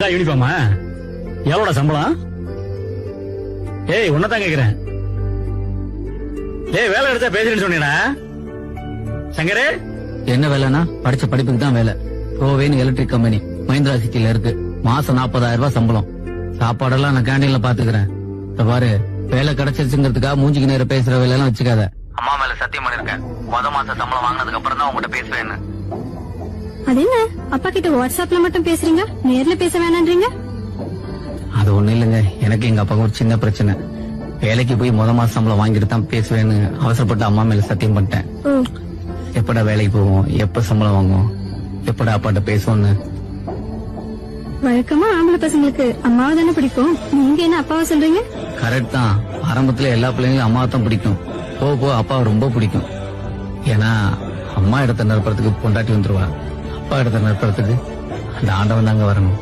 இதான் யூனிஃபார்மா? எவ்வளோட சம்பளம்? ஏய் உன்னதான் கேக்குறேன். ஏய் வேலை எடுத்தா பேசுறேன்னு சொன்னீடா சங்கரே. என்ன வேலைன்னா படிச்ச படிப்புக்கு தான் வேலை. ரோவேன் எலக்ட்ரிக் கம்பெனி மஹிந்திரா சிட்டில இருக்கு. மாசம் 40,000 ரூபாய் சம்பளம். சாப்பாடெல்லாம் நான் கேண்டீன்ல பாத்துக்கிறேன். பாரு, வேலை கிடைச்சிருச்சுங்கிறதுக்காக மூஞ்சிக்கு நேரம் பேசுற வேலை எல்லாம் வச்சுக்காத. அம்மா மேல சத்தியம் பண்ணிருக்கேன், மாசம் சம்பளம் வாங்கினதுக்கு அப்புறம் தான் உங்ககிட்ட பேசுவேன்னு. அது என்ன அப்பா கிட்ட வாட்ஸ்அப்ல மட்டும் பேசுறீங்க, நேர்ல பேச வேணான்றீங்க? அது ஒண்ணு இல்லைங்க, எனக்கு எங்க அப்பாவுக்கு ஒரு சின்ன பிரச்சனை. வேலைக்கு போய் மாசம் சம்பளம் வாங்கிட்டு தான் பேசுவேன்னு அவசரப்பட்டு அம்மா மேல சத்தியம் பண்ணிட்டேன். எப்படா வேலைக்கு போவோம், எப்ப சம்பளம் வாங்குவோம், எப்படா அப்பாட்ட பேசுவோன்னு. வழக்கமா ஆம்பளை பசங்களுக்கு அம்மாவை தானே பிடிக்கும், நீங்க என்ன அப்பாவை சொல்றீங்க? கரெக்ட் தான். ஆரம்பத்துல எல்லா பிள்ளைங்களும் அம்மாவை தான் பிடிக்கும். போக அப்பாவை ரொம்ப பிடிக்கும். ஏன்னா அம்மா இடத்த நிரப்புறதுக்கு பொண்டாட்டி வந்துருவா, அப்பா இடத்த நிரப்புறதுக்கு அந்த ஆண்டவன் தாங்க வரணும்.